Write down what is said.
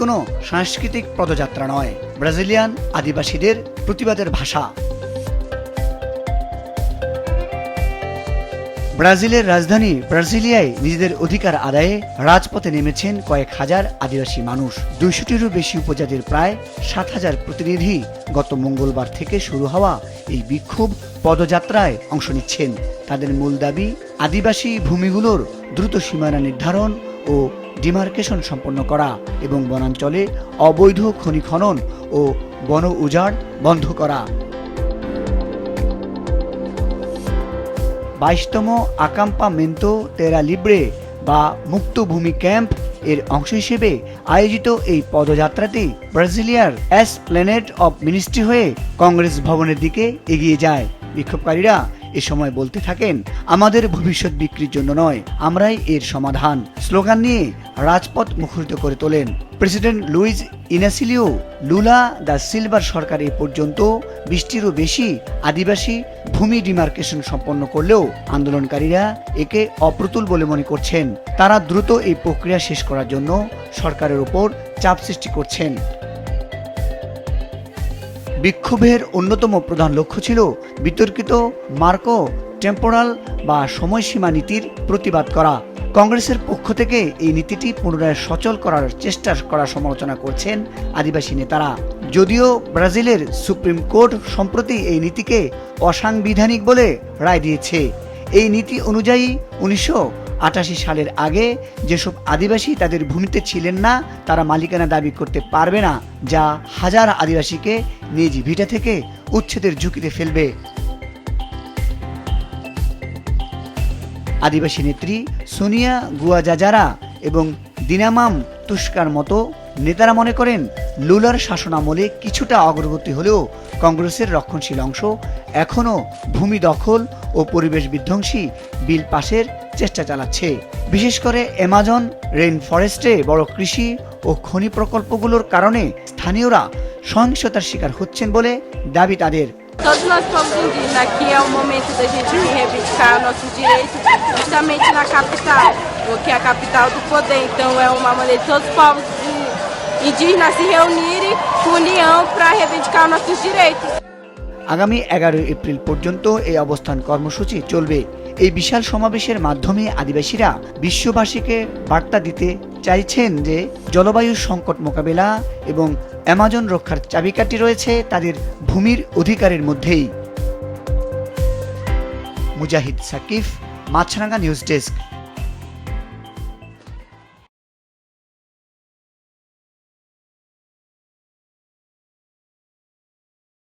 কোনো সাংস্কৃতিক পদযাত্রা নয়, ব্রাজিলিয়ান আদিবাসীদের প্রতিবাদের ভাষা। ব্রাজিলের রাজধানী ব্রাজিলিয়ায় নিজেদের অধিকার আদায়ে রাজপথে নেমেছেন কয়েক হাজার আদিবাসী মানুষ। 200টিরও বেশি উপজাতির প্রায় 7,000 প্রতিনিধি গত মঙ্গলবার থেকে শুরু হওয়া এই বিক্ষোভ পদযাত্রায় অংশ নিচ্ছেন। তাদের মূল দাবি আদিবাসী ভূমিগুলোর দ্রুত সীমানা নির্ধারণ ও ডিমার্কেশন সম্পন্ন করা এবং বনাঞ্চলে অবৈধ খনি খনন ও বন উজাড় বন্ধ করা। 22তম আকাম্পামেন্তো তেরা লিব্রে বা মুক্ত ভূমি ক্যাম্প এর অংশ হিসেবে আয়োজিত এই পদযাত্রাটি ব্রাজিলিয়ার এসপ্ল্যানেড অব মিনিস্ট্রি হয়ে কংগ্রেস ভবনের দিকে এগিয়ে যায়। বিক্ষোভকারীরা এ সময় বলতে থাকেন, আমাদের ভবিষ্যৎ বিক্রির জন্য নয়, আমরাই এর সমাধান স্লোগান নিয়ে রাজপথ মুখরিত করে তোলেন। প্রেসিডেন্ট লুইজ ইনাসিলিও লুলা দা সিলভার সরকার এ পর্যন্ত 20টিরও বেশি আদিবাসী ভূমি ডিমার্কেশন সম্পন্ন করলেও আন্দোলনকারীরা একে অপ্রতুল বলে মনে করছেন। তারা দ্রুত এই প্রক্রিয়া শেষ করার জন্য সরকারের উপর চাপ সৃষ্টি করছেন। বিক্ষোভের অন্যতম প্রধান লক্ষ্য ছিল বিতর্কিত মার্কো টেম্পোরাল বা সময়সীমা নীতির প্রতিবাদ করা। কংগ্রেসের পক্ষ থেকে এই নীতিটি পুনরায় সচল করার চেষ্টা করার সমালোচনা করছেন আদিবাসী নেতারা। যদিও ব্রাজিলের সুপ্রিম কোর্ট সম্প্রতি এই নীতিকে অসাংবিধানিক বলে রায় দিয়েছে। এই নীতি অনুযায়ী 1988 সালের আগে যেসব আদিবাসী তাদের ভূমিতে ছিলেন না, তারা মালিকানা দাবি করতে পারবে না, যা হাজার আদিবাসীকে নিজ ভিটা থেকে উচ্ছেদের ঝুঁকিতে ফেলবে। আদিবাসী নেত্রী সোনিয়া গুয়াজাজারা এবং দিনামাম তুস্কার মতো নেতারা মনে করেন, লুলার শাসনামলে কিছুটা অগ্রগতি হলেও কংগ্রেসের রক্ষণশীল অংশ এখনও ভূমি দখল ও পরিবেশ বিধ্বংসী বিল পাশের চেষ্টা চালাচ্ছে। বিশেষ করে অ্যামাজন রেইন ফরেস্টে বড় কৃষি ও খনি প্রকল্পগুলোর কারণে স্থানীয়রা সহিংসতার শিকার হচ্ছেন বলে দাবি তাদের। Todos nós povos indígenas, aqui é o momento da gente reivindicar nossos direitos, justamente na capital, porque é a capital do poder. Então é uma maneira de todos os povos indígenas se reunirem com união para reivindicar nossos direitos. আগামী 11 April পর্যন্ত এই অবস্থান কর্মসূচি চলবে। এই বিশাল সমাবেশের মাধ্যমে আদিবাসীরা বিশ্ববাসীকে বার্তা দিতে চাইছেন যে জলবায়ু সংকট মোকাবেলা এবং অ্যামাজন রক্ষার চাবিকাঠি রয়েছে তাদের ভূমির অধিকারের মধ্যেই। মুজাহিদ সাকিফ, মাছরাঙ্গা নিউজ ডেস্ক।